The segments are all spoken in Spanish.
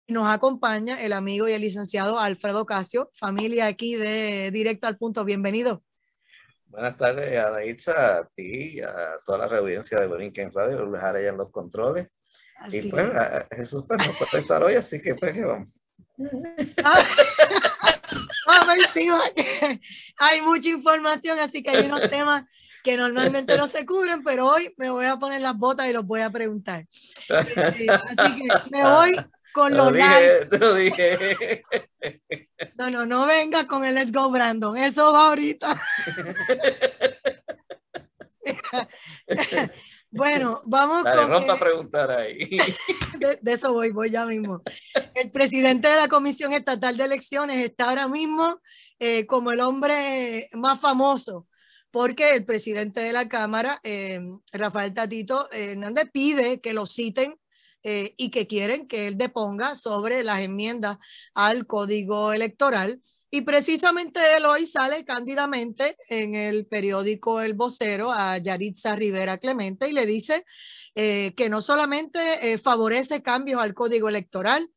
Nos acompaña el amigo y el licenciado Alfredo Casio, familia aquí de Directo al Punto. Bienvenido. Buenas tardes, Anaitza, a ti, a toda la audiencia de Borinquen Radio, los dejaré ya en los controles. Así y pues Jesús pues, no puede estar hoy, así que pues que vamos. Encima que hay mucha información, así que hay unos temas que normalmente no se cubren, pero hoy me voy a poner las botas y los voy a preguntar. Así que me voy con los likes. Te lo dije. No venga con el Let's Go Brandon, eso va ahorita. Bueno, vamos con rompa a preguntar ahí. De eso voy ya mismo. El presidente de la Comisión Estatal de Elecciones está ahora mismo como el hombre más famoso, porque el presidente de la Cámara, Rafael Tatito Hernández, pide que lo citen y que quieren que él deponga sobre las enmiendas al Código Electoral. Y precisamente él hoy sale cándidamente en el periódico El Vocero a Yaritza Rivera Clemente y le dice que no solamente favorece cambios al Código Electoral,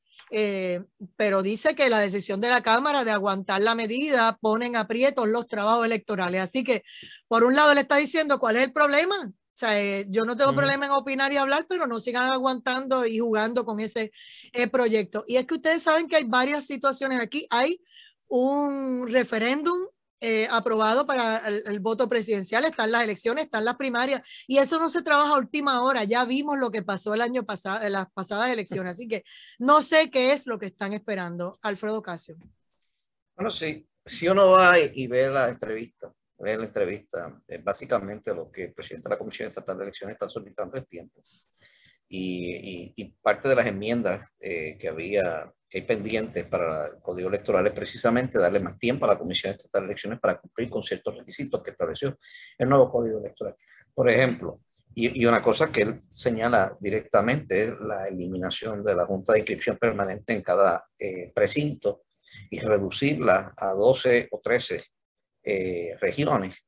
pero dice que la decisión de la Cámara de aguantar la medida pone en aprietos los trabajos electorales. Así que, por un lado, le está diciendo cuál es el problema. O sea, yo no tengo problema en opinar y hablar, pero no sigan aguantando y jugando con ese proyecto. Y es que ustedes saben que hay varias situaciones aquí. Hay un referéndum aprobado para el voto presidencial, están las elecciones, están las primarias, y eso no se trabaja a última hora. Ya vimos lo que pasó el año pasado, en las pasadas elecciones, así que no sé qué es lo que están esperando. Alfredo Casio. Bueno, sí, si uno va y ve la entrevista, básicamente lo que el presidente de la Comisión Estatal de Elecciones está solicitando es tiempo. Y parte de las enmiendas que hay pendientes para el Código Electoral es precisamente darle más tiempo a la Comisión Estatal de Elecciones para cumplir con ciertos requisitos que estableció el nuevo Código Electoral. Por ejemplo, y una cosa que él señala directamente es la eliminación de la Junta de Inscripción Permanente en cada precinto y reducirla a 12 o 13 regiones,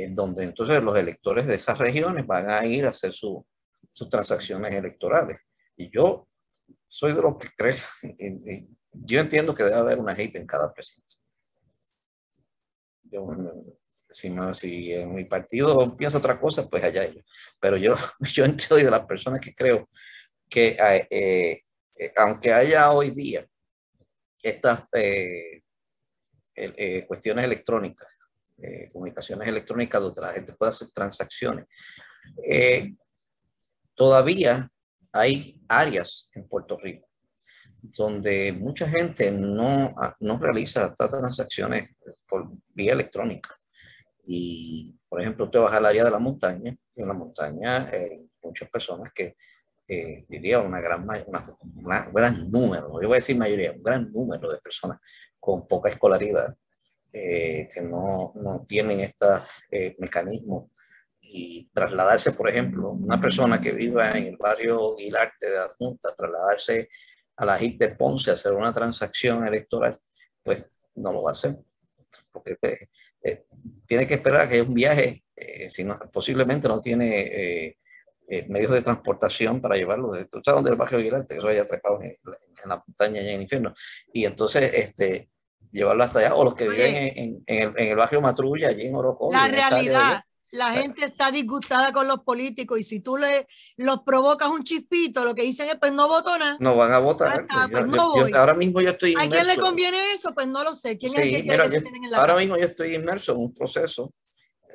donde entonces los electores de esas regiones van a ir a hacer sus transacciones electorales. Y yo soy de los que creo, yo entiendo que debe haber una JIP en cada precinto. Si en mi partido piensa otra cosa, pues allá ellos. Pero yo soy de las personas que creo que aunque haya hoy día estas cuestiones electrónicas, comunicaciones electrónicas donde la gente puede hacer transacciones, todavía hay áreas en Puerto Rico donde mucha gente no realiza estas transacciones por vía electrónica. Y, por ejemplo, usted baja al área de la montaña, y en la montaña muchas personas que diría un gran número, yo voy a decir mayoría, un gran número de personas con poca escolaridad que no tienen este mecanismo. Y trasladarse, por ejemplo, una persona que viva en el barrio Guilarte de Adjunta, trasladarse a la JIP de Ponce a hacer una transacción electoral, pues no lo va a hacer, porque tiene que esperar a que haya un viaje, posiblemente no tiene medios de transportación para llevarlo. ¿Tú sabes dónde es el barrio Guilarte? Que eso haya trepado en la montaña y en el infierno. Y entonces, llevarlo hasta allá, o los que viven en el barrio Matrulla, allí en Orocovi. La realidad, la gente está disgustada con los políticos y si tú los provocas un chispito, lo que dicen es, pues no voto nada. No van a votar. Ahora mismo yo estoy inmerso. ¿A quién le conviene eso? Pues no lo sé. ¿Quién es el que quiere que se queden en la ahora casa? Mismo yo estoy inmerso en un proceso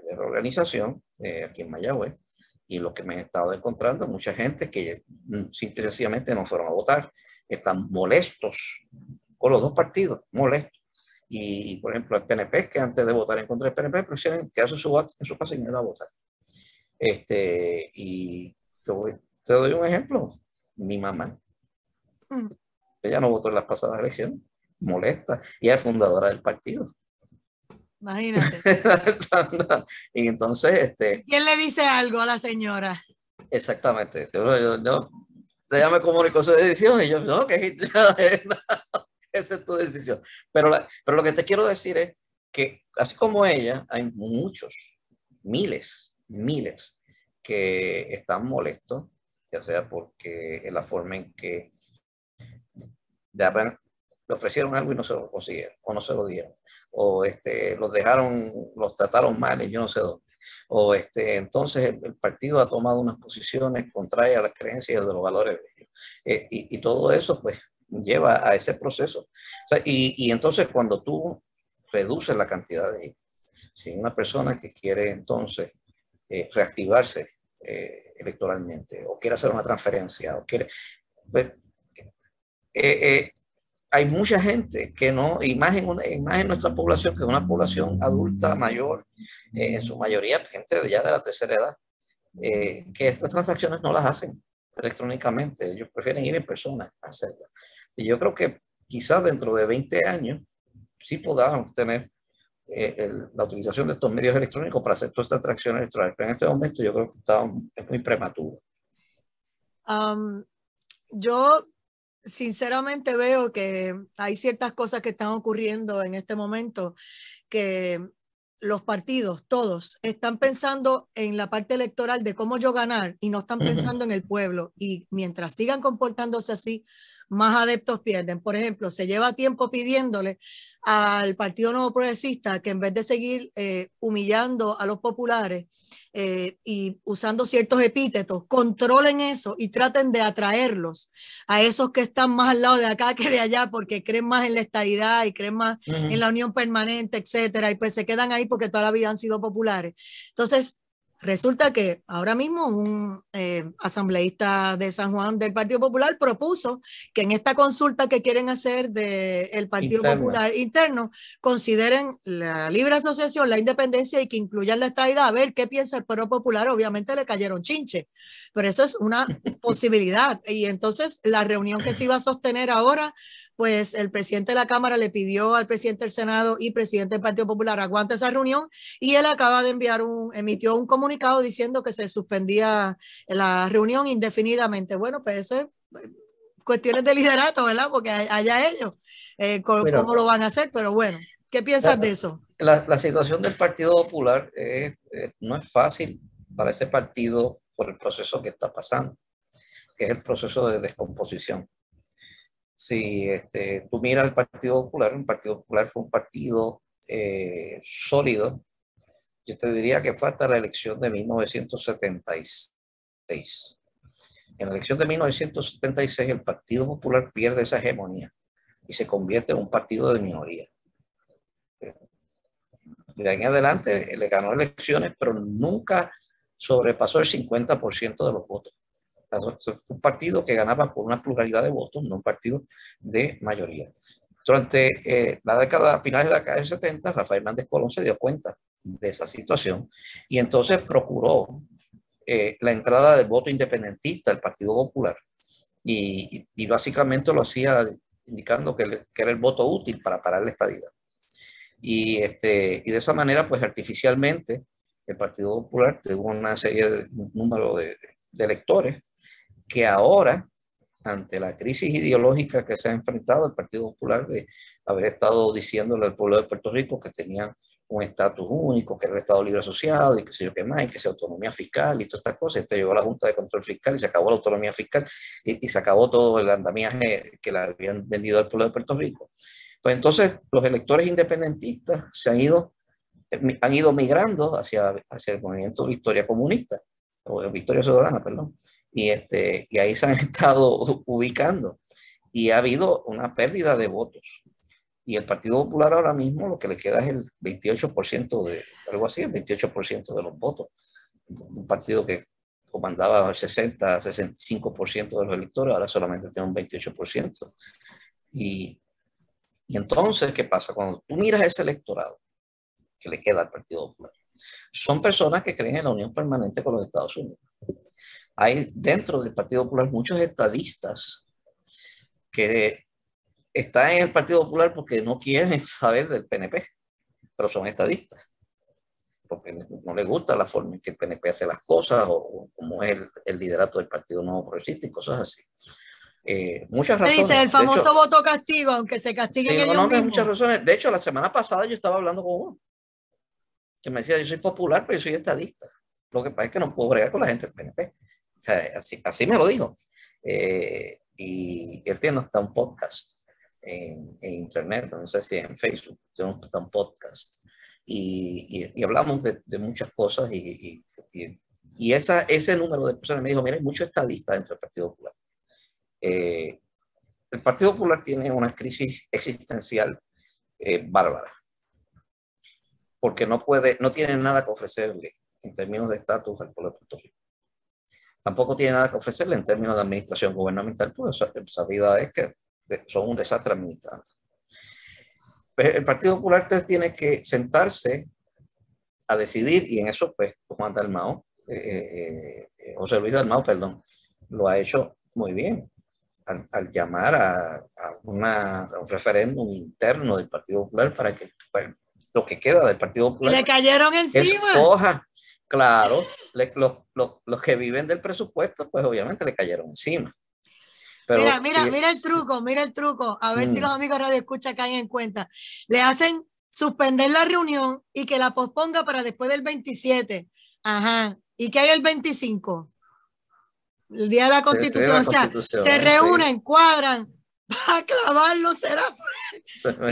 de reorganización aquí en Mayagüez, y lo que me he estado encontrando, mucha gente que simple y sencillamente no fueron a votar, están molestos con los dos partidos, molestos. Y, por ejemplo, el PNP, que antes de votar en contra del PNP, prefieren quedarse en su casa y no ir a votar. Y te doy un ejemplo. Mi mamá, ella no votó en las pasadas elecciones, molesta, y es fundadora del partido. Imagínate. Y entonces, ¿quién le dice algo a la señora? Exactamente. Ella me comunicó su decisión y yo, no, que esa es tu decisión. Pero lo que te quiero decir es que, así como ella, hay muchos, miles, que están molestos, ya sea porque la forma en que de apenas le ofrecieron algo y no se lo consiguieron, o no se lo dieron, o los dejaron, los trataron mal y yo no sé dónde, o entonces el partido ha tomado unas posiciones contrarias a las creencias de los valores de ellos. Y todo eso pues lleva a ese proceso. O sea, y entonces cuando tú reduces la cantidad de, si una persona que quiere entonces reactivarse electoralmente, o quiere hacer una transferencia, o quiere, pues, hay mucha gente que no, y más en nuestra población, que es una población adulta mayor, en su mayoría gente ya de la tercera edad, que estas transacciones no las hacen electrónicamente, ellos prefieren ir en persona a hacerlas. Y yo creo que quizás dentro de 20 años sí podamos tener la utilización de estos medios electrónicos para hacer todas estas transacciones electorales, pero en este momento yo creo que es muy prematuro. Yo sinceramente veo que hay ciertas cosas que están ocurriendo en este momento que los partidos, todos, están pensando en la parte electoral de cómo yo ganar y no están pensando en el pueblo. Y mientras sigan comportándose así, más adeptos pierden. Por ejemplo, se lleva tiempo pidiéndole al Partido Nuevo Progresista que en vez de seguir humillando a los populares y usando ciertos epítetos, controlen eso y traten de atraerlos a esos que están más al lado de acá que de allá porque creen más en la estadidad y creen más en la unión permanente, etcétera, y pues se quedan ahí porque toda la vida han sido populares. Entonces, resulta que ahora mismo un asambleísta de San Juan del Partido Popular propuso que en esta consulta que quieren hacer del Partido Popular interno consideren la libre asociación, la independencia y que incluyan la estadidad, a ver qué piensa el pueblo popular. Obviamente le cayeron chinche, pero eso es una posibilidad. Y entonces la reunión que se iba a sostener ahora, pues el presidente de la Cámara le pidió al presidente del Senado y presidente del Partido Popular aguante esa reunión y él acaba de emitió un comunicado diciendo que se suspendía la reunión indefinidamente. Bueno, pues eso es cuestiones de liderato, ¿verdad? Porque allá ellos, cómo lo van a hacer, pero bueno, ¿qué piensas de eso? La situación del Partido Popular no es fácil para ese partido por el proceso que está pasando, que es el proceso de descomposición. Si tú miras el Partido Popular fue un partido sólido. Yo te diría que fue hasta la elección de 1976. En la elección de 1976 el Partido Popular pierde esa hegemonía y se convierte en un partido de minoría. De ahí en adelante le ganó elecciones, pero nunca sobrepasó el 50% de los votos. Fue un partido que ganaba por una pluralidad de votos, no un partido de mayoría. Durante la década, finales de la década del 70, Rafael Hernández Colón se dio cuenta de esa situación y entonces procuró la entrada del voto independentista del Partido Popular y básicamente lo hacía indicando que era el voto útil para parar la estadidad. Y de esa manera, pues artificialmente, el Partido Popular tuvo una serie de número de electores que ahora, ante la crisis ideológica que se ha enfrentado el Partido Popular de haber estado diciéndole al pueblo de Puerto Rico que tenían un estatus único, que era el Estado Libre Asociado y que sé yo qué más, y que sea autonomía fiscal y todas estas cosas. Entonces llegó la Junta de Control Fiscal y se acabó la autonomía fiscal y se acabó todo el andamiaje que le habían vendido al pueblo de Puerto Rico. Pues entonces los electores independentistas han ido migrando hacia el movimiento Victoria Comunista, o Victoria Ciudadana, perdón, y ahí se han estado ubicando y ha habido una pérdida de votos. Y el Partido Popular ahora mismo lo que le queda es el 28% de, algo así, el 28% de los votos. Un partido que comandaba el 65% de los electores, ahora solamente tiene un 28%. Y entonces, ¿qué pasa? Cuando tú miras ese electorado que le queda al Partido Popular, son personas que creen en la unión permanente con los Estados Unidos. Hay dentro del Partido Popular muchos estadistas que están en el Partido Popular porque no quieren saber del PNP, pero son estadistas, porque no les gusta la forma en que el PNP hace las cosas o cómo es el liderato del Partido Nuevo Progresista y cosas así. Muchas razones. Dice el famoso hecho, voto castigo, aunque se castiguen ellos mismos. Hay muchas razones. De hecho, la semana pasada yo estaba hablando con uno que me decía, yo soy popular, pero yo soy estadista. Lo que pasa es que no puedo bregar con la gente del PNP. O sea, así me lo dijo. Y él tiene hasta un podcast. en internet, no sé si en Facebook, tenemos un podcast y hablamos de muchas cosas y ese número de personas me dijo, mira, hay muchos estadistas dentro del Partido Popular. El Partido Popular tiene una crisis existencial bárbara, porque no tiene nada que ofrecerle en términos de estatus al pueblo de Puerto Rico. Tampoco tiene nada que ofrecerle en términos de administración gubernamental, pues sabida es que son un desastre administrando. Pues el Partido Popular tiene que sentarse a decidir, y en eso pues Juan Dalmau, José Luis Dalmau, perdón, lo ha hecho muy bien al llamar a un referéndum interno del Partido Popular para que pues, lo que queda del Partido Popular y le cayeron encima. Escoja. Claro, los que viven del presupuesto, pues obviamente le cayeron encima. Pero mira el truco, a ver si los amigos Radio Escucha caen en cuenta. Le hacen suspender la reunión y que la posponga para después del 27. Ajá. ¿Y qué hay el 25? El día de la Constitución. Se reúnen, cuadran, para clavarlo será.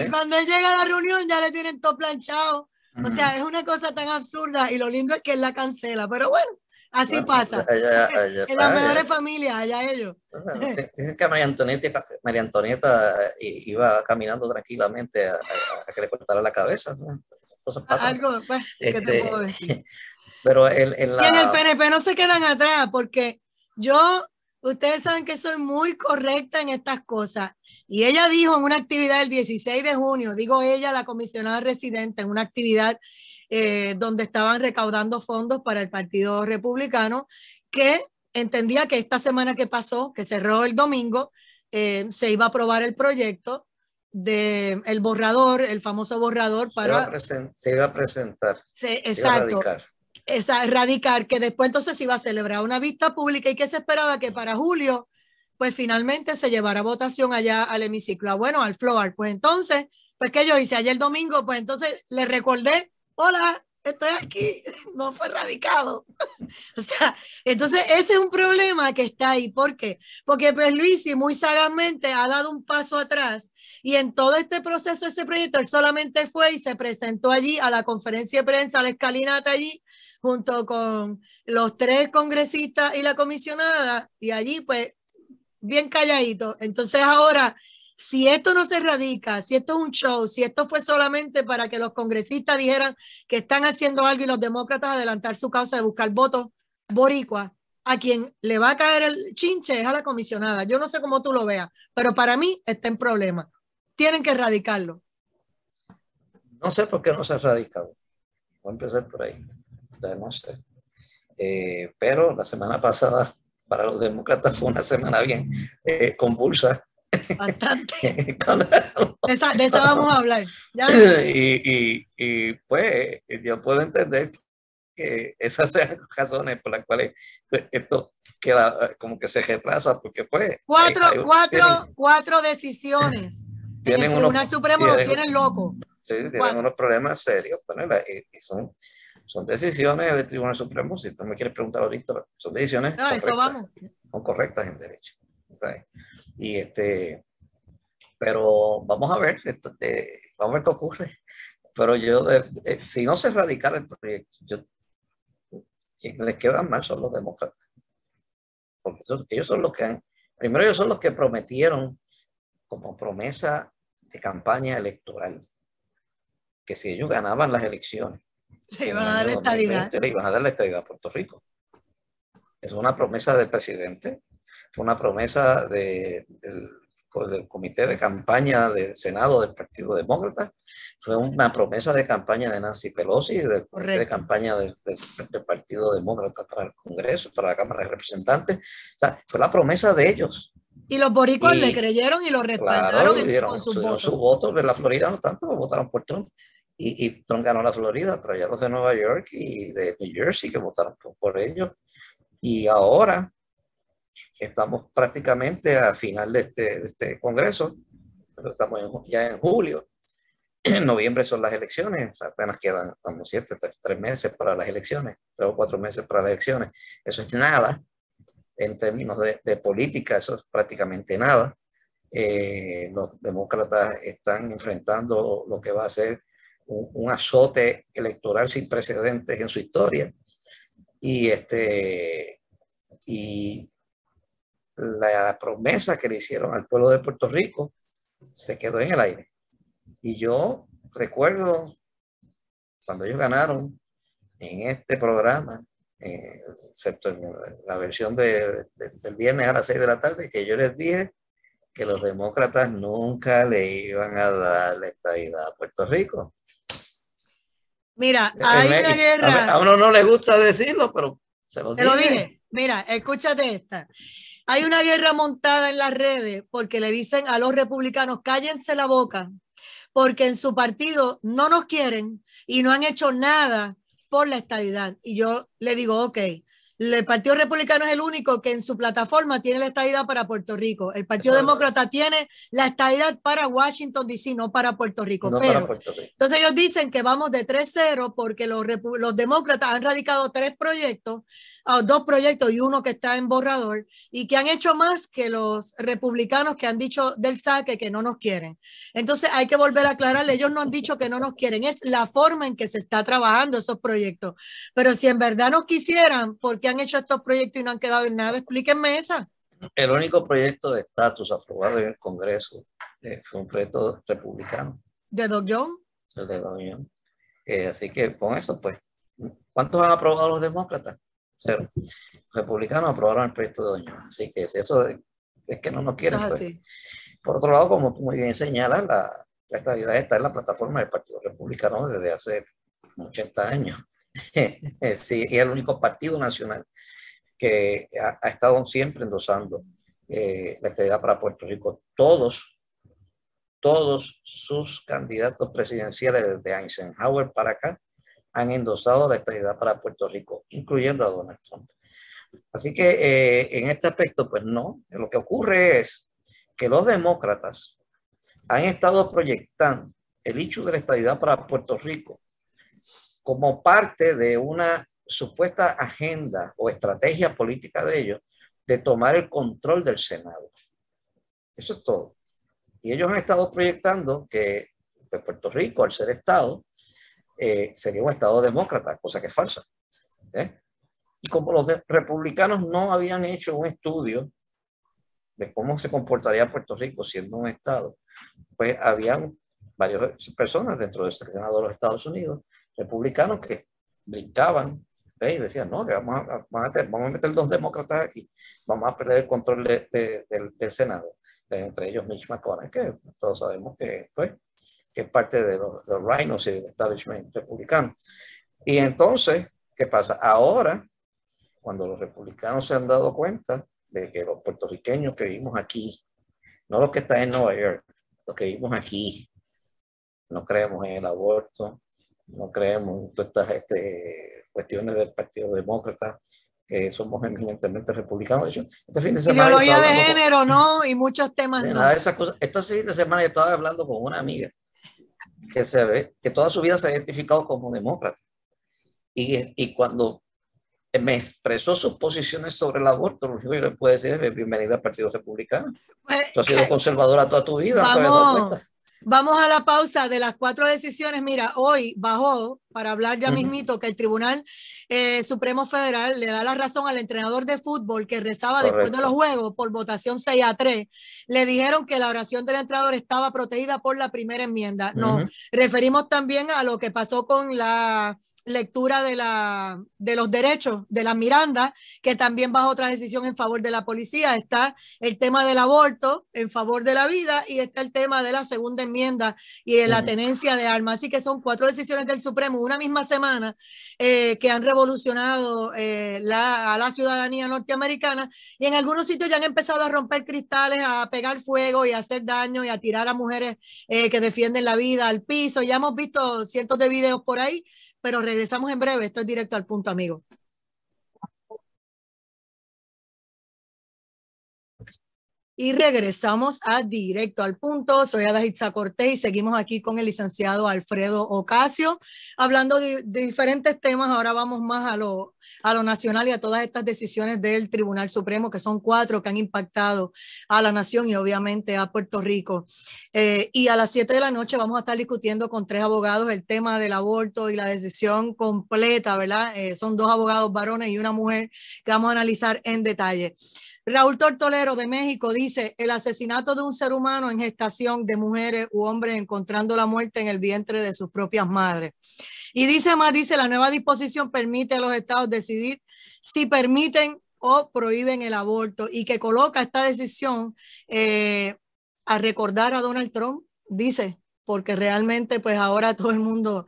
Y cuando él llega a la reunión ya le tienen todo planchado. O sea, es una cosa tan absurda y lo lindo es que él la cancela, pero bueno, así pasa. En las mejores familias, allá ellos. Dicen que María Antonieta iba caminando tranquilamente a que le cortara la cabeza, ¿no? Esas cosas pasan. Algo, pues, ¿qué te puedo decir? Pero y en el PNP no se quedan atrás, porque ustedes saben que soy muy correcta en estas cosas. Y ella dijo en una actividad el 16 de junio, digo ella, la comisionada residente, en una actividad donde estaban recaudando fondos para el Partido Republicano, que entendía que esta semana que pasó, que cerró el domingo, se iba a aprobar el proyecto del borrador, el famoso borrador para... Se iba a presentar. Exacto. Radicar, que después entonces se iba a celebrar una vista pública y que se esperaba que para julio pues finalmente se llevara votación allá al hemiciclo, bueno, al floor. Pues entonces, pues que yo hice ayer domingo, pues entonces le recordé, hola, estoy aquí, no fue radicado. O sea, entonces ese es un problema que está ahí. ¿Por qué? Porque pues Luisi muy sagazmente ha dado un paso atrás y en todo este proceso, ese proyecto, él solamente fue y se presentó allí a la conferencia de prensa, a la escalinata allí, junto con los 3 congresistas y la comisionada, y allí pues bien calladito. Entonces ahora, si esto no se radica, si esto es un show, si esto fue solamente para que los congresistas dijeran que están haciendo algo y los demócratas adelantar su causa de buscar votos boricua, a quien le va a caer el chinche es a la comisionada. Yo no sé cómo tú lo veas, pero para mí está en problema. Tienen que erradicarlo. No sé por qué no se ha radicado. Voy a empezar por ahí. No sé. Pero la semana pasada para los demócratas fue una semana bien convulsa. Bastante. De esa vamos a hablar. Y pues yo puedo entender que esas sean razones por las cuales esto queda como que se retrasa, porque pues... Cuatro decisiones. En el Tribunal Supremo lo tienen loco. Sí, tienen unos problemas serios. Bueno, y son decisiones del Tribunal Supremo, si tú me quieres preguntar ahorita, son decisiones son correctas en derecho. ¿Sabes? Y pero vamos a ver qué ocurre. Pero si no se radicara el proyecto, quienes les quedan mal son los demócratas. Porque ellos son los que ellos son los que prometieron como promesa de campaña electoral que si ellos ganaban las elecciones, le iban a dar la estadidad. Le iban a dar la estadidad a Puerto Rico. Es una promesa del presidente, fue una promesa del comité de campaña del Senado del Partido Demócrata, fue una promesa de campaña de Nancy Pelosi y del comité de campaña del Partido Demócrata para el Congreso, para la Cámara de Representantes. O sea, fue la promesa de ellos. Y los boricuas le creyeron y lo respaldaron. Claro, con su voto. En la Florida no tanto, votaron por Trump. Y Trump ganó la Florida, pero ya los de Nueva York y de New Jersey que votaron por ellos. Y ahora estamos prácticamente a final de este congreso, pero estamos ya en julio. En noviembre son las elecciones, o sea, apenas quedan, estamos 3 meses para las elecciones, 3 o 4 meses para las elecciones. Eso es nada en términos de política, eso es prácticamente nada. Los demócratas están enfrentando lo que va a ser un azote electoral sin precedentes en su historia. Y la promesa que le hicieron al pueblo de Puerto Rico se quedó en el aire. Y yo recuerdo cuando ellos ganaron en este programa, excepto en la versión del viernes a las 6 de la tarde, que yo les dije que los demócratas nunca le iban a dar la estadidad a Puerto Rico. Mira, hay una guerra. A uno no le gusta decirlo, pero se lo dije. Te lo dije. Mira, escúchate esta. Hay una guerra montada en las redes porque le dicen a los republicanos, cállense la boca, porque en su partido no nos quieren y no han hecho nada por la estadidad. Y yo le digo, ok, el Partido Republicano es el único que en su plataforma tiene la estadidad para Puerto Rico. El Partido Demócrata tiene la estadidad para Washington, D.C., no para Puerto Rico. No para Puerto Rico. Entonces ellos dicen que vamos de 3-0 porque los demócratas han radicado 2 proyectos y uno que está en borrador y que han hecho más que los republicanos que han dicho del saque que no nos quieren. Entonces hay que volver a aclararle, ellos no han dicho que no nos quieren, es la forma en que se está trabajando esos proyectos. Pero si en verdad nos quisieran, ¿por qué han hecho estos proyectos y no han quedado en nada? Explíquenme esa. El único proyecto de estatus aprobado en el Congreso fue un proyecto republicano. ¿De Doug Jones? El de Doug Jones. Así que con eso, pues, ¿cuántos han aprobado los demócratas? 0. Los republicanos aprobaron el proyecto de Doug Jones. Así que eso es que no nos quieren. Pues. Por otro lado, como tú muy bien señalas, la estadidad está en la plataforma del Partido Republicano desde hace 80 años. Sí, y es el único partido nacional que ha estado siempre endosando la estadidad para Puerto Rico. Todos sus candidatos presidenciales desde Eisenhower para acá han endosado la estadidad para Puerto Rico, incluyendo a Donald Trump. Así que en este aspecto, pues no, lo que ocurre es que los demócratas han estado proyectando el hecho de la estadidad para Puerto Rico como parte de una supuesta agenda o estrategia política de ellos de tomar el control del Senado. Eso es todo. Y ellos han estado proyectando que Puerto Rico, al ser Estado, sería un Estado demócrata, cosa que es falsa. Y como los republicanos no habían hecho un estudio de cómo se comportaría Puerto Rico siendo un Estado, pues habían varias personas dentro del Senado de los Estados Unidos, republicanos, que brincaban y decían, no, que vamos a meter 2 demócratas aquí, vamos a perder el control del Senado. Entre ellos Mitch McConnell, que todos sabemos que es parte de los rhinos y del establishment republicano. Y entonces, ¿qué pasa? Ahora, cuando los republicanos se han dado cuenta de que los puertorriqueños que vivimos aquí, no los que están en Nueva York, los que vivimos aquí, no creemos en el aborto, no creemos en todas estas cuestiones del Partido Demócrata, que somos eminentemente republicanos. De hecho, este fin de semana... Ideología de género, ¿no? Y muchos temas no. Nada de esas cosas. Este fin de semana yo estaba hablando con una amiga que se ve que toda su vida se ha identificado como demócrata. Y cuando me expresó sus posiciones sobre el aborto, lo único que yo le puedo decir es bienvenida al Partido Republicano. Pues, tú has sido conservadora toda tu vida, no te habías dado cuenta. Vamos a la pausa de las 4 decisiones. Mira, hoy bajó, para hablar ya mismito, que el Tribunal Supremo Federal le da la razón al entrenador de fútbol que rezaba después de los juegos por votación 6-3. Le dijeron que la oración del entrenador estaba protegida por la primera enmienda. Nos referimos también a lo que pasó con la lectura de los derechos de la Miranda, que también bajo otra decisión en favor de la policía. Está el tema del aborto en favor de la vida y está el tema de la segunda enmienda y de la tenencia de armas. Así que son 4 decisiones del Supremo una misma semana que han revolucionado a la ciudadanía norteamericana, y en algunos sitios ya han empezado a romper cristales, a pegar fuego y a hacer daño y a tirar a mujeres que defienden la vida al piso. Ya hemos visto cientos de videos por ahí, pero regresamos en breve. Esto es Directo al Punto, amigos. Y regresamos a Directo al Punto. Soy Adaitza Cortés y seguimos aquí con el licenciado Alfredo Ocasio, hablando de diferentes temas. Ahora vamos más a lo nacional y a todas estas decisiones del Tribunal Supremo, que son 4 que han impactado a la nación y obviamente a Puerto Rico. Y a las 7 de la noche vamos a estar discutiendo con 3 abogados el tema del aborto y la decisión completa, ¿verdad? Son 2 abogados varones y una mujer que vamos a analizar en detalle. Raúl Tortolero de México dice: el asesinato de un ser humano en gestación, de mujeres u hombres encontrando la muerte en el vientre de sus propias madres. Y dice más, dice: la nueva disposición permite a los estados decidir si permiten o prohíben el aborto, y que coloca esta decisión a recordar a Donald Trump, dice, porque realmente pues ahora todo el mundo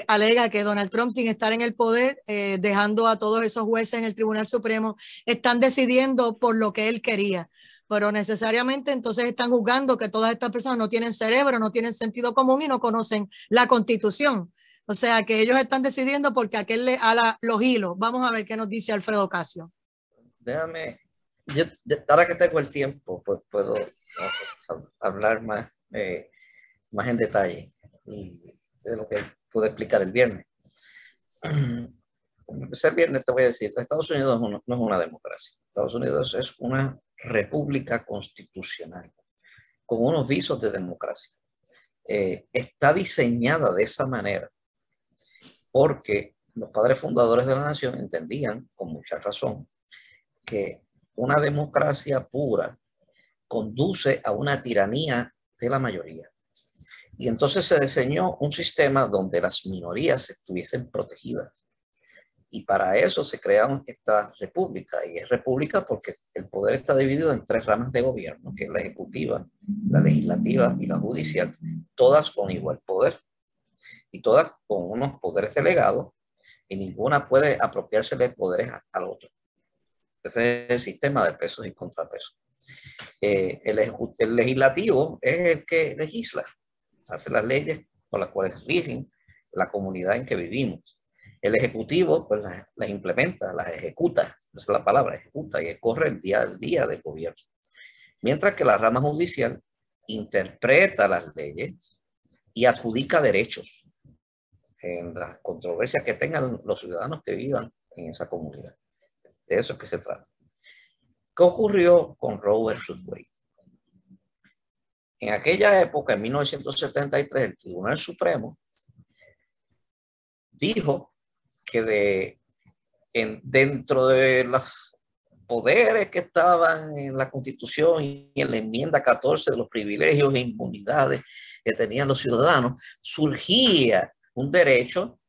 alega que Donald Trump, sin estar en el poder, dejando a todos esos jueces en el Tribunal Supremo, están decidiendo por lo que él quería, pero necesariamente entonces están juzgando que todas estas personas no tienen cerebro, no tienen sentido común y no conocen la Constitución. O sea que ellos están decidiendo porque aquel le ala los hilos. Vamos a ver qué nos dice Alfredo Ocasio. Déjame, ahora que tengo el tiempo, pues puedo hablar más, más en detalle y de lo que pude explicar el viernes. Como empecé el viernes, te voy a decir, Estados Unidos no es una democracia. Estados Unidos es una república constitucional con unos visos de democracia. Está diseñada de esa manera porque los padres fundadores de la nación entendían, con mucha razón, que una democracia pura conduce a una tiranía de la mayoría. Y entonces se diseñó un sistema donde las minorías estuviesen protegidas. Y para eso se crea esta república. Y es república porque el poder está dividido en 3 ramas de gobierno, que es la ejecutiva, la legislativa y la judicial, todas con igual poder y todas con unos poderes delegados, y ninguna puede apropiarse de poderes al otro. Ese es el sistema de pesos y contrapesos. El legislativo es el que legisla, hace las leyes con las cuales rigen la comunidad en que vivimos. El ejecutivo pues las implementa, las ejecuta, esa es la palabra, ejecuta, y corre el día al día del gobierno. Mientras que la rama judicial interpreta las leyes y adjudica derechos en las controversias que tengan los ciudadanos que vivan en esa comunidad. De eso es que se trata. ¿Qué ocurrió con Roe versus Wade? En aquella época, en 1973, el Tribunal Supremo dijo que dentro de los poderes que estaban en la Constitución y en la enmienda 14 de los privilegios e inmunidades que tenían los ciudadanos, surgía un derecho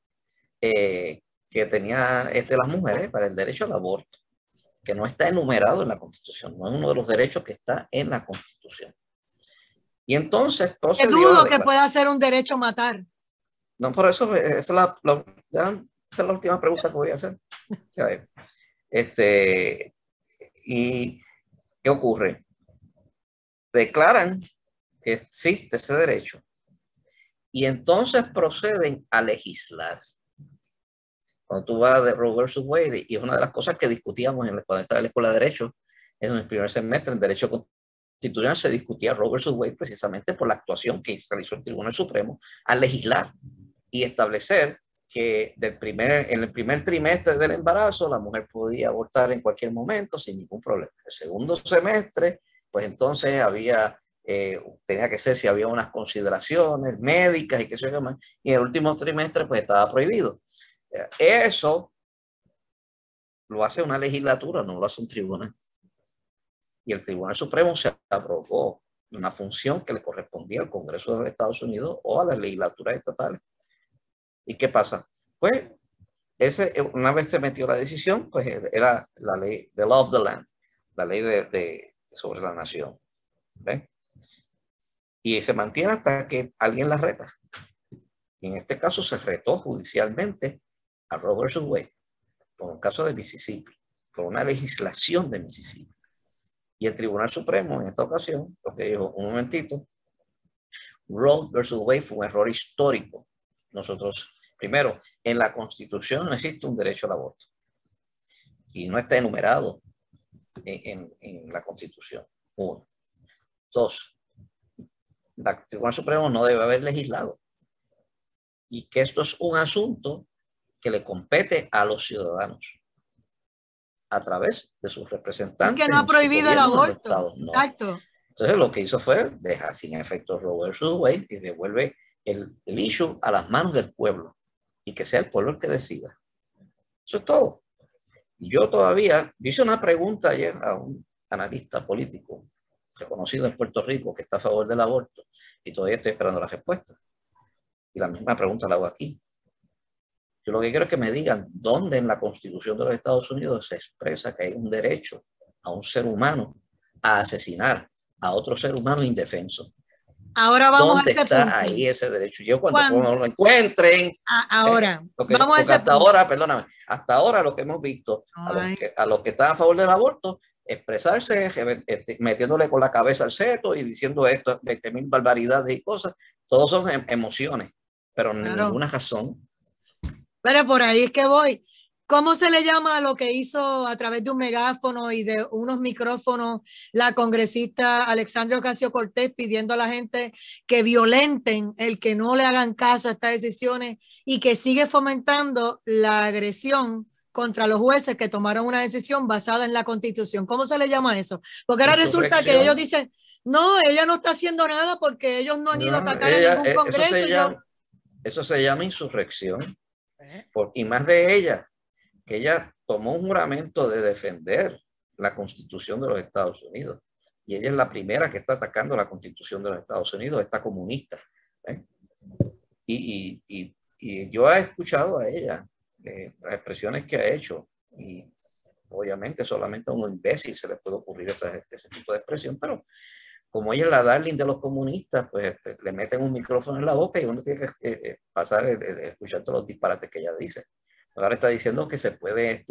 que tenían las mujeres para el derecho al aborto, que no está enumerado en la Constitución, no es uno de los derechos que está en la Constitución. Y entonces procedió. Que dudo que pueda ser un derecho matar. No, por eso esa es la última pregunta que voy a hacer. ¿Y qué ocurre? Declaran que existe ese derecho y entonces proceden a legislar. Cuando tú vas de Roe versus Wade, y es una de las cosas que discutíamos cuando estaba en la Escuela de Derecho, en el primer semestre en Derecho Constitucional, se discutía Roe versus Wade precisamente por la actuación que realizó el Tribunal Supremo al legislar y establecer que en el primer trimestre del embarazo la mujer podía abortar en cualquier momento sin ningún problema. El segundo semestre, pues entonces tenía que ser si había unas consideraciones médicas y qué sé yo más, y en el último trimestre pues estaba prohibido. Eso lo hace una legislatura, no lo hace un tribunal. Y el Tribunal Supremo se abrogó una función que le correspondía al Congreso de los Estados Unidos o a las legislaturas estatales. ¿Y qué pasa? Pues una vez se metió la decisión, pues era la ley, the law of the land, la ley sobre la nación. ¿Ven? Y se mantiene hasta que alguien la reta. Y en este caso se retó judicialmente a Roe versus Wade por un caso de Mississippi, por una legislación de Mississippi. Y el Tribunal Supremo en esta ocasión, lo que dijo, un momentito, Roe versus Wade fue un error histórico. Nosotros, primero, en la Constitución no existe un derecho al aborto y no está enumerado en la Constitución. Uno. Dos, el Tribunal Supremo no debe haber legislado y que esto es un asunto que le compete a los ciudadanos a través de sus representantes. Es que no ha prohibido el aborto. No. Exacto. Entonces lo que hizo fue dejar sin efecto Roe vs. Wade y devuelve el issue a las manos del pueblo y que sea el pueblo el que decida. Eso es todo. Yo hice una pregunta ayer a un analista político reconocido en Puerto Rico que está a favor del aborto y todavía estoy esperando la respuesta. Y la misma pregunta la hago aquí. Yo lo que quiero es que me digan dónde en la Constitución de los Estados Unidos se expresa que hay un derecho a un ser humano a asesinar a otro ser humano indefenso. Ahora vamos ¿Dónde a ese está punto? Ahí ese derecho? Yo cuando lo encuentren, ahora, vamos a ese hasta punto. Ahora, perdóname, hasta ahora lo que hemos visto a los que están a favor del aborto, expresarse, metiéndole con la cabeza al seto y diciendo esto, 20,000 barbaridades y cosas, todos son emociones, pero ninguna razón. Pero por ahí es que voy. ¿Cómo se le llama a lo que hizo a través de un megáfono y de unos micrófonos la congresista Alexandria Ocasio-Cortez pidiendo a la gente que violenten el que no le hagan caso a estas decisiones y que sigue fomentando la agresión contra los jueces que tomaron una decisión basada en la Constitución? ¿Cómo se le llama eso? Porque ahora resulta que ellos dicen, no, ella no está haciendo nada porque ellos no han ido a atacar a ningún congreso. Eso se llama insurrección. Y más de ella, que ella tomó un juramento de defender la Constitución de los Estados Unidos. Y ella es la primera que está atacando la Constitución de los Estados Unidos, esta comunista. Y yo he escuchado a ella las expresiones que ha hecho. Y obviamente solamente a un imbécil se le puede ocurrir ese tipo de expresión, pero como ella es la darling de los comunistas, pues le meten un micrófono en la boca y uno tiene que pasar escuchar todos los disparates que ella dice. Ahora está diciendo que se puede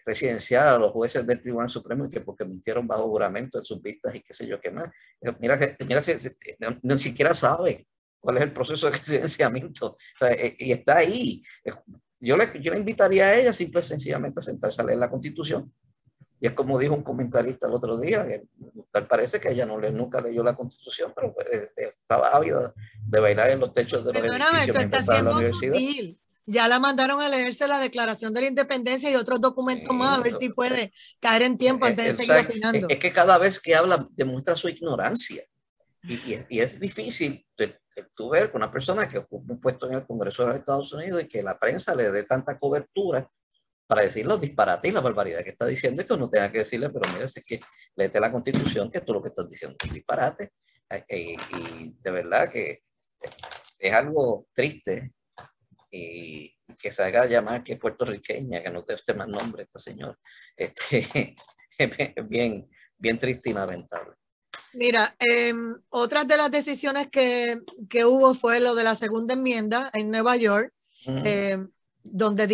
residenciar a los jueces del Tribunal Supremo y que porque mintieron bajo juramento en sus vistas y qué sé yo qué más. Mira ni siquiera sabe cuál es el proceso de residenciamiento. O sea, y está ahí. Yo le invitaría a ella simple y sencillamente a sentarse a leer la Constitución. Y es como dijo un comentarista el otro día, que tal parece que ella nunca leyó la Constitución, pero pues, estaba ávida de bailar en los techos de los edificios mientras estaba en la universidad. Sutil. Ya la mandaron a leerse la Declaración de la Independencia y otros documentos más, a ver si puede caer en tiempo antes de seguir opinando. Es que cada vez que habla demuestra su ignorancia. Y es difícil tú ver con una persona que ocupa un puesto en el Congreso de los Estados Unidos y que la prensa le dé tanta cobertura para decir los disparates y la barbaridad que está diciendo y que uno tenga que decirle, pero mira, es que léete la Constitución, que tú lo que estás diciendo es disparate. Y de verdad que es algo triste y que se haga llamar que es puertorriqueña, que no te esté más nombre esta señora. Es bien triste y lamentable. Mira, otras de las decisiones que hubo fue lo de la segunda enmienda en Nueva York, donde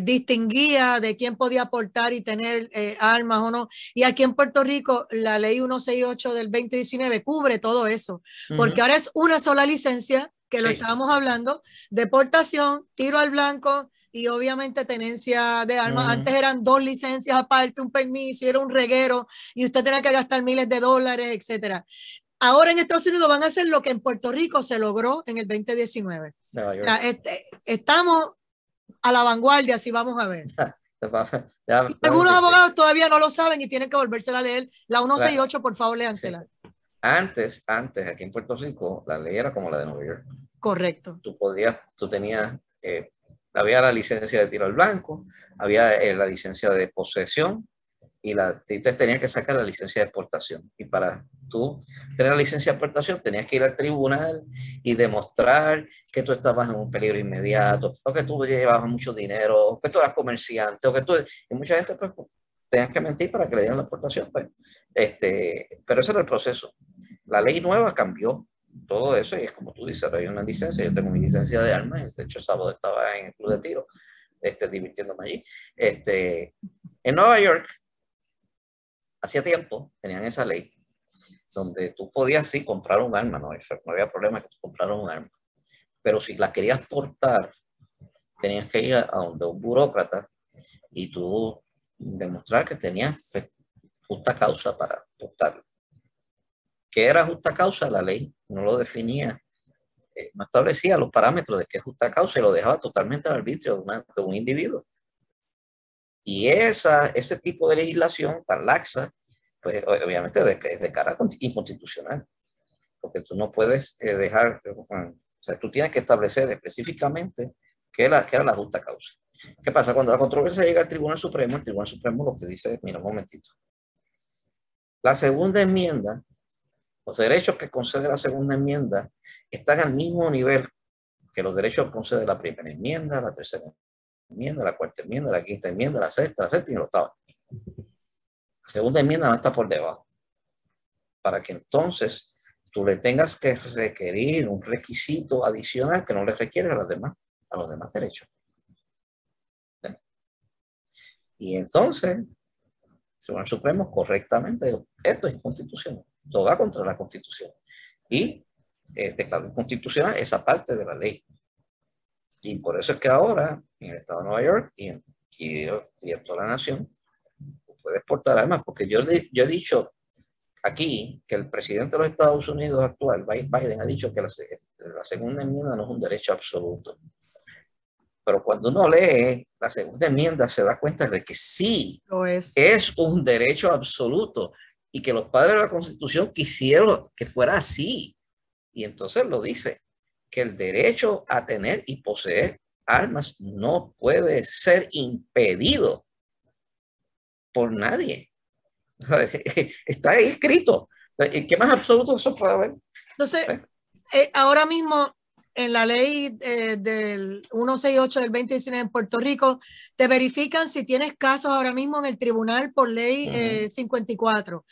distinguía de quién podía aportar y tener armas o no. Y aquí en Puerto Rico, la ley 168 del 2019 cubre todo eso, porque ahora es una sola licencia, que lo estábamos hablando, deportación, tiro al blanco y obviamente tenencia de armas. Antes eran 2 licencias aparte, un permiso, era un reguero y usted tenía que gastar miles de dólares, etcétera. Ahora en Estados Unidos van a hacer lo que en Puerto Rico se logró en el 2019. Estamos a la vanguardia, si vamos a ver. Algunos abogados todavía no lo saben y tienen que volvérsela a leer. La 168, por favor, léansela. Sí. Antes, aquí en Puerto Rico, la ley era como la de Nueva York. Correcto. Tú tenías, había la licencia de tiro al blanco, había la licencia de posesión y tenías que sacar la licencia de exportación. Y para tú tener la licencia de exportación tenías que ir al tribunal y demostrar que tú estabas en un peligro inmediato, o que tú llevabas mucho dinero, o que tú eras comerciante, y mucha gente pues tenías que mentir para que le dieran la exportación. Pues. Pero ese era el proceso. La ley nueva cambió todo eso y es como tú dices, hay una licencia, yo tengo mi licencia de armas, de hecho el sábado estaba en el club de tiro, divirtiéndome allí. En Nueva York, hacía tiempo, tenían esa ley donde tú podías sí comprar un arma, no había problema que tú compraras un arma, pero si la querías portar, tenías que ir a donde un burócrata y tú demostrar que tenías justa causa para portarlo. ¿Qué era justa causa? La ley no lo definía, no establecía los parámetros de qué es justa causa y lo dejaba totalmente al arbitrio de un individuo. Y ese tipo de legislación tan laxa, pues obviamente es de cara inconstitucional, porque tú no puedes dejar, o sea, tú tienes que establecer específicamente qué era la justa causa. ¿Qué pasa? Cuando la controversia llega al Tribunal Supremo, el Tribunal Supremo lo que dice es, mira, un momentito, la segunda enmienda, los derechos que concede la segunda enmienda están al mismo nivel que los derechos que concede la primera enmienda, la tercera enmienda, la cuarta enmienda, la quinta enmienda, la sexta, la séptima y la octava. La segunda enmienda no está por debajo. Para que entonces tú le tengas que requerir un requisito adicional que no le requiere a los demás derechos. ¿Sí? Y entonces, el Tribunal Supremo correctamente dijo, esto es inconstitucional, esto va contra la Constitución. Y declaró inconstitucional esa parte de la ley. Y por eso es que ahora, en el estado de Nueva York y en toda la nación, puedes portar armas, porque yo he dicho aquí que el presidente de los Estados Unidos actual, Biden, ha dicho que la segunda enmienda no es un derecho absoluto. Pero cuando uno lee la segunda enmienda se da cuenta de que sí es un derecho absoluto y que los padres de la Constitución quisieron que fuera así. Y entonces lo dice, que el derecho a tener y poseer armas no puede ser impedido por nadie. Está ahí escrito. ¿Qué más absoluto eso puede haber? Entonces, ahora mismo en la ley del 168 del 2019 en Puerto Rico, te verifican si tienes casos ahora mismo en el tribunal por ley 54,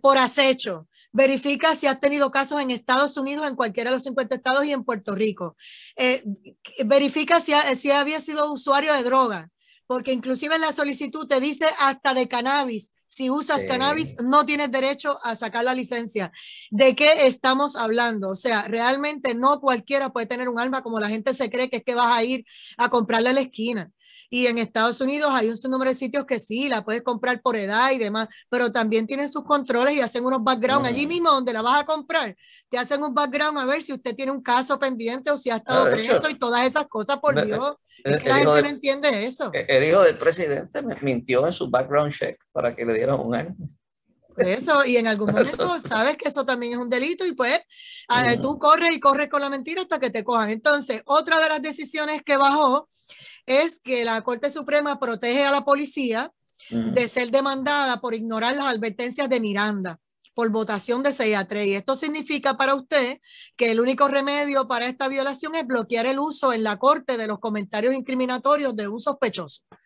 por acecho. Verifica si has tenido casos en Estados Unidos, en cualquiera de los 50 estados y en Puerto Rico. Verifica si había sido usuario de droga, porque inclusive en la solicitud te dice hasta de cannabis. Si usas cannabis, no tienes derecho a sacar la licencia. ¿De qué estamos hablando? O sea, realmente no cualquiera puede tener un arma como la gente se cree que es que vas a ir a comprarla a la esquina. Y en Estados Unidos hay un sinnúmero de sitios que sí, la puedes comprar por edad y demás, pero también tienen sus controles y hacen unos background allí mismo donde la vas a comprar. Te hacen un background a ver si usted tiene un caso pendiente o si ha estado preso y todas esas cosas, por Dios. Es que la gente no entiende eso. El hijo del presidente mintió en su background check para que le dieran un año. Por eso, y en algún momento sabes que eso también es un delito y pues tú corres y corres con la mentira hasta que te cojan. Entonces, otra de las decisiones que bajó es que la Corte Suprema protege a la policía de ser demandada por ignorar las advertencias de Miranda por votación de 6-3. Y esto significa para usted que el único remedio para esta violación es bloquear el uso en la corte de los comentarios incriminatorios de un sospechoso. O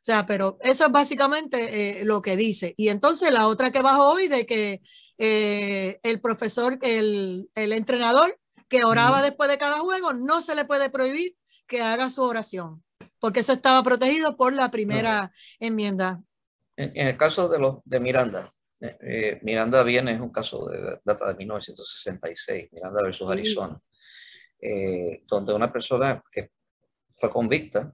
sea, pero eso es básicamente lo que dice. Y entonces la otra que bajó hoy de que el profesor, el entrenador que oraba después de cada juego, no se le puede prohibir que haga su oración, porque eso estaba protegido por la primera enmienda. En el caso de Miranda, Miranda viene, es un caso de data de 1966, Miranda versus Arizona, donde una persona que fue convicta,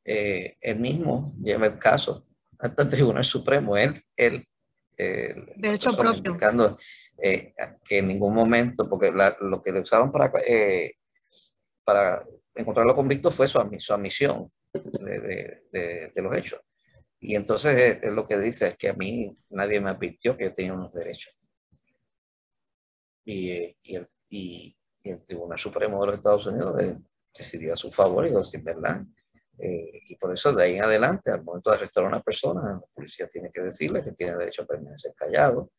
él mismo lleva el caso hasta el Tribunal Supremo, derecho propio, indicando que en ningún momento, porque lo que le usaron para encontrarlo convicto fue su admisión de los hechos. Y entonces lo que dice es que a mí nadie me advirtió que yo tenía unos derechos. Y el Tribunal Supremo de los Estados Unidos decidió a su favor y dijo, sí, ¿verdad? Y por eso de ahí en adelante, al momento de arrestar a una persona, la policía tiene que decirle que tiene derecho a permanecer callado,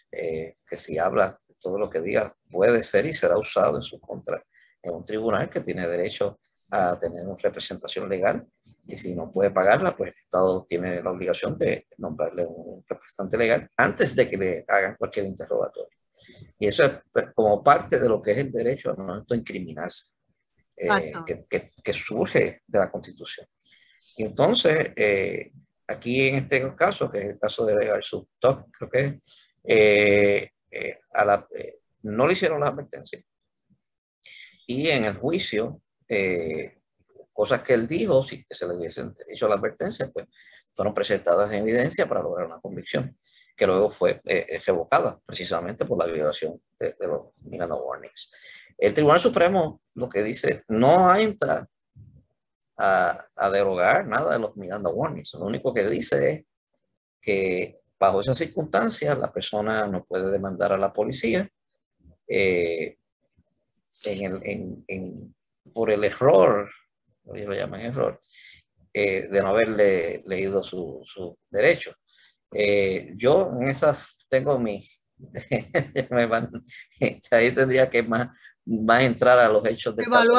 que si habla, todo lo que diga puede ser y será usado en su contra en un tribunal que tiene derecho a tener una representación legal, y si no puede pagarla, pues el Estado tiene la obligación de nombrarle un representante legal antes de que le hagan cualquier interrogatorio. Y eso es como parte de lo que es el derecho a no incriminarse, que surge de la Constitución. Y entonces, aquí en este caso, que es el caso de Garza Top, creo que no le hicieron las advertencias. Y en el juicio, cosas que él dijo, si que se le hubiesen hecho la advertencia, pues fueron presentadas en evidencia para lograr una convicción. que luego fue revocada precisamente por la violación de los Miranda Warnings. El Tribunal Supremo lo que dice no entra a derogar nada de los Miranda Warnings. Lo único que dice es que bajo esas circunstancias la persona no puede demandar a la policía por el error, ellos lo llaman error, de no haberle leído su derecho. Yo en esas tengo ahí tendría que más entrar a los hechos del caso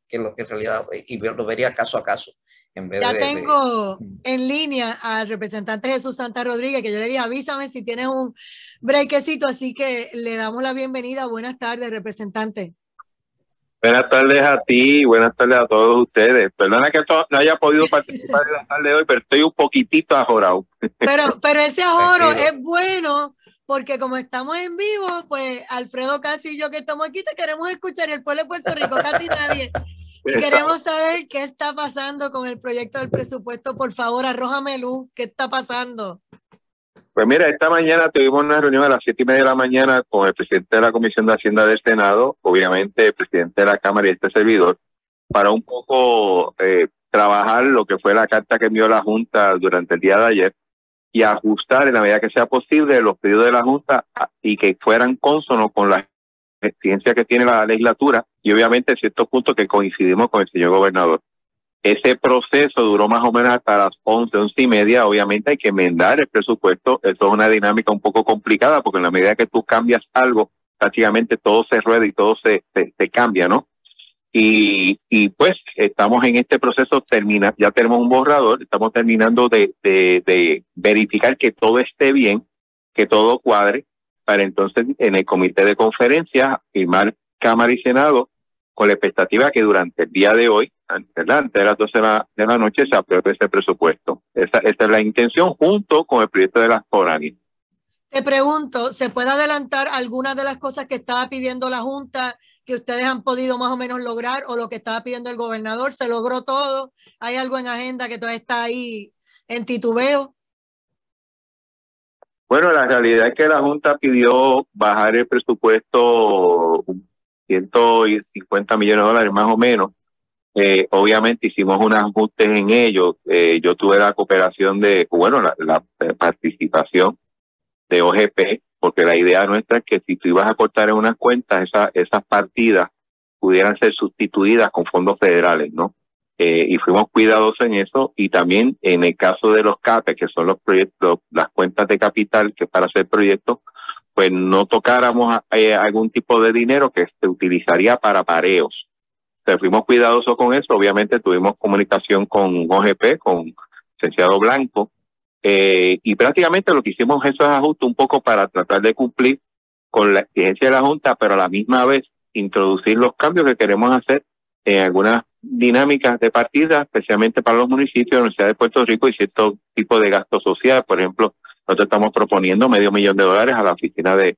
que lo que en realidad, y lo vería caso a caso. Ya tengo en línea al representante Jesús Santa Rodríguez, que yo le dije, avísame si tienes un breakcito, así que le damos la bienvenida. Buenas tardes, representante. Buenas tardes a ti, buenas tardes a todos ustedes. Perdona que no haya podido participar en la tarde de hoy, pero estoy un poquitito ajorado. Pero ese ajoro es bueno, porque como estamos en vivo, pues Alfredo Casio y yo que estamos aquí te queremos escuchar, y el pueblo de Puerto Rico casi nadie. Y queremos saber qué está pasando con el proyecto del presupuesto. Por favor, arrójame luz. ¿Qué está pasando? Pues mira, esta mañana tuvimos una reunión a las 7:30 de la mañana con el presidente de la Comisión de Hacienda del Senado, obviamente el presidente de la Cámara y este servidor, para un poco trabajar lo que fue la carta que envió la Junta durante el día de ayer y ajustar en la medida que sea posible los pedidos de la Junta y que fueran cónsonos con la exigencia que tiene la legislatura y obviamente en ciertos puntos que coincidimos con el señor gobernador. Ese proceso duró más o menos hasta las 11:30. Obviamente hay que enmendar el presupuesto. Eso es una dinámica un poco complicada porque en la medida que tú cambias algo, prácticamente todo se rueda y todo se cambia, ¿no? Y pues estamos en este proceso, ya tenemos un borrador, estamos terminando de verificar que todo esté bien, que todo cuadre, para entonces en el comité de conferencia firmar Cámara y Senado con la expectativa que durante el día de hoy, antes de las 12 de la noche, se apruebe ese presupuesto. Esa es la intención junto con el proyecto de las foráneas. Te pregunto, ¿se puede adelantar algunas de las cosas que estaba pidiendo la Junta que ustedes han podido más o menos lograr, o lo que estaba pidiendo el gobernador? ¿Se logró todo? ¿Hay algo en agenda que todavía está ahí en titubeo? Bueno, la realidad es que la Junta pidió bajar el presupuesto 150 millones de dólares más o menos. Obviamente hicimos unos ajustes en ello. Yo tuve la cooperación la participación de OGP, porque la idea nuestra es que si tú ibas a cortar en unas cuentas, esas partidas pudieran ser sustituidas con fondos federales, ¿no? Y fuimos cuidadosos en eso, y también en el caso de los CAPES, que son los proyectos, las cuentas de capital que para hacer proyectos, pues no tocáramos algún tipo de dinero que se utilizaría para pareos. O sea, fuimos cuidadosos con eso. Obviamente tuvimos comunicación con OGP, con licenciado Blanco, y prácticamente lo que hicimos es esos ajustes un poco para tratar de cumplir con la exigencia de la Junta, pero a la misma vez introducir los cambios que queremos hacer en algunas dinámicas de partida, especialmente para los municipios de la Universidad de Puerto Rico y cierto tipo de gasto social. Por ejemplo, nosotros estamos proponiendo $500,000 a la Oficina de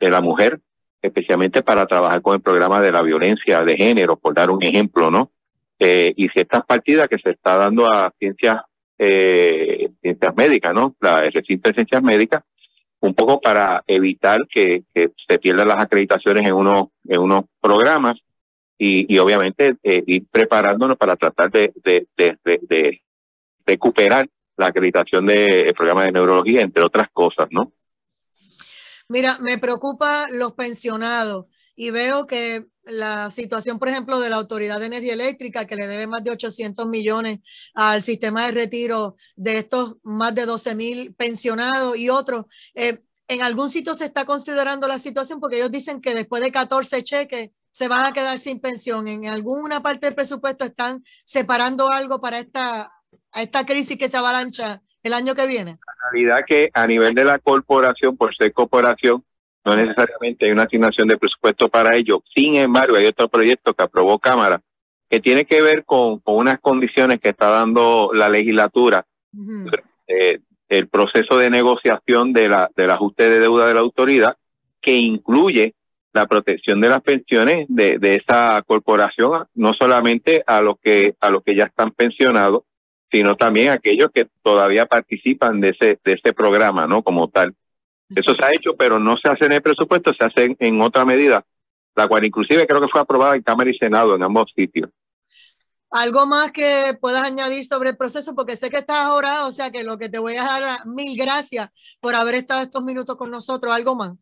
la Mujer, especialmente para trabajar con el programa de la violencia de género, por dar un ejemplo, ¿no? Y ciertas partidas que se está dando a ciencias médicas, ¿no? El recinto de ciencias médicas, un poco para evitar que se pierdan las acreditaciones en unos programas y obviamente ir preparándonos para tratar de recuperar la acreditación del programa de neurología, entre otras cosas, ¿no? Mira, me preocupa los pensionados y veo que la situación, por ejemplo, de la Autoridad de Energía Eléctrica, que le debe más de 800 millones al sistema de retiro de estos más de 12,000 pensionados y otros. En algún sitio se está considerando la situación porque ellos dicen que después de 14 cheques se van a quedar sin pensión. En alguna parte del presupuesto están separando algo para esta crisis que se avalancha el año que viene. La realidad que a nivel de la corporación, por ser corporación, no necesariamente hay una asignación de presupuesto para ello. Sin embargo, hay otro proyecto que aprobó Cámara que tiene que ver con unas condiciones que está dando la legislatura. El proceso de negociación del ajuste de deuda de la autoridad, que incluye la protección de las pensiones de esa corporación, no solamente a los que ya están pensionados, sino también aquellos que todavía participan de ese programa, ¿no? Como tal. Eso se ha hecho, pero no se hace en el presupuesto, se hace en otra medida, la cual inclusive creo que fue aprobada en Cámara y Senado en ambos sitios. ¿Algo más que puedas añadir sobre el proceso? Porque sé que estás ahora, o sea que lo que te voy a dar, mil gracias por haber estado estos minutos con nosotros. ¿Algo más?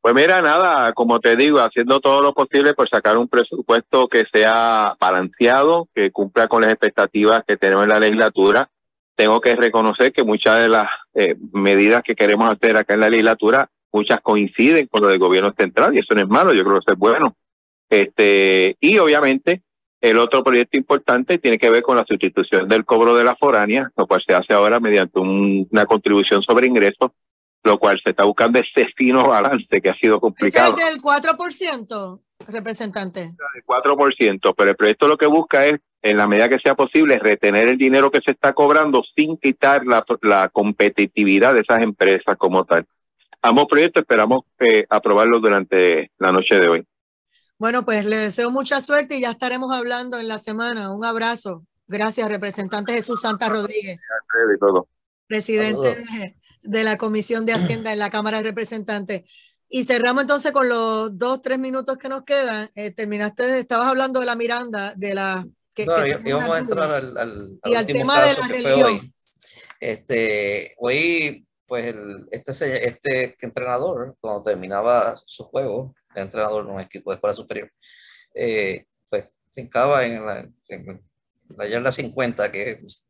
Pues mira, nada, como te digo, haciendo todo lo posible por sacar un presupuesto que sea balanceado, que cumpla con las expectativas que tenemos en la legislatura. Tengo que reconocer que muchas de las medidas que queremos hacer acá en la legislatura, muchas coinciden con lo del gobierno central, y eso no es malo, yo creo que eso es bueno. Y obviamente el otro proyecto importante tiene que ver con la sustitución del cobro de la foránea, lo cual se hace ahora mediante una contribución sobre ingresos, lo cual se está buscando ese fino balance que ha sido complicado. ¿Es el del 4%, representante? El 4%, pero el proyecto lo que busca es, en la medida que sea posible, retener el dinero que se está cobrando sin quitar la competitividad de esas empresas como tal. Ambos proyectos esperamos aprobarlos durante la noche de hoy. Bueno, pues le deseo mucha suerte y ya estaremos hablando en la semana. Un abrazo. Gracias, representante Jesús Santa Rodríguez, presidente de la Comisión de Hacienda en la Cámara de Representantes. Y cerramos entonces con los 2-3 minutos que nos quedan. Estabas hablando de la Miranda, de la... íbamos a entrar al último tema caso de la religión. Hoy, pues, este entrenador, cuando terminaba su juego, de entrenador en un equipo de escuela superior, pues se hincaba en la yarda 50, que es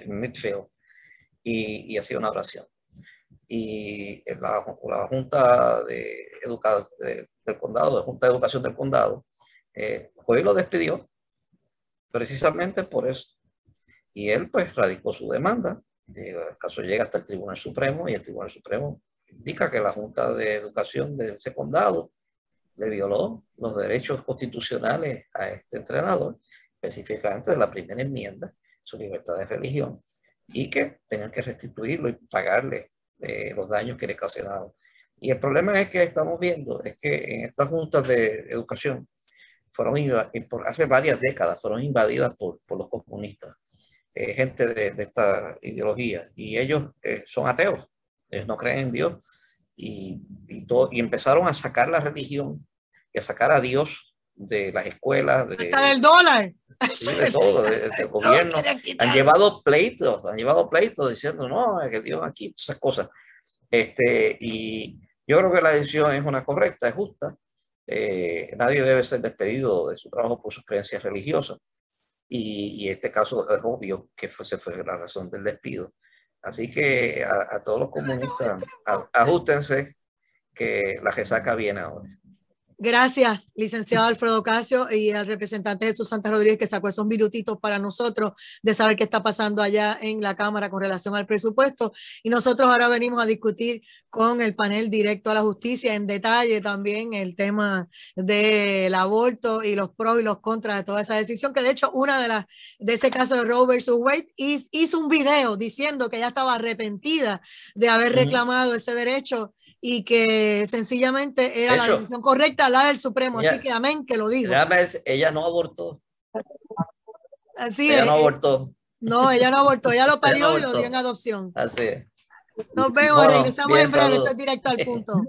midfield, y hacía una oración. Y la Junta del Condado, la Junta de Educación del Condado, hoy lo despidió precisamente por eso. Y él pues radicó su demanda. El caso llega hasta el Tribunal Supremo y el Tribunal Supremo indica que la Junta de Educación de ese condado le violó los derechos constitucionales a este entrenador, específicamente de la primera enmienda, su libertad de religión, y que tenían que restituirlo y pagarle los daños que le ocasionaron. Y el problema es que estamos viendo es que en estas juntas de educación hace varias décadas fueron invadidas por los comunistas, gente de esta ideología, y ellos son ateos, ellos no creen en Dios, y empezaron a sacar la religión y a sacar a Dios de las escuelas, hasta del dólar. Sí, de todo, del gobierno. Han llevado pleitos diciendo, no, que Dios aquí, esas cosas. Y yo creo que la decisión es una correcta, es justa. Nadie debe ser despedido de su trabajo por sus creencias religiosas. Y este caso es obvio que se fue la razón del despido. Así que a todos los comunistas, ajustense, que la resaca viene ahora. Gracias, licenciado Alfredo Casio, y al representante Jesús Santa Rodríguez, que sacó esos minutitos para nosotros de saber qué está pasando allá en la Cámara con relación al presupuesto. Y nosotros ahora venimos a discutir con el panel directo a la justicia en detalle también el tema del aborto y los pros y los contras de toda esa decisión, que de hecho de ese caso de Roe versus Wade hizo un video diciendo que ella estaba arrepentida de haber reclamado ese derecho y que sencillamente era la decisión correcta, la del Supremo. Así que amén, que lo digo. Ella no abortó. Así ella es. No abortó. No, ella no abortó. Ella lo parió y lo dio en adopción. Así es. Nos vemos, regresamos en breve. Esto es directo al punto.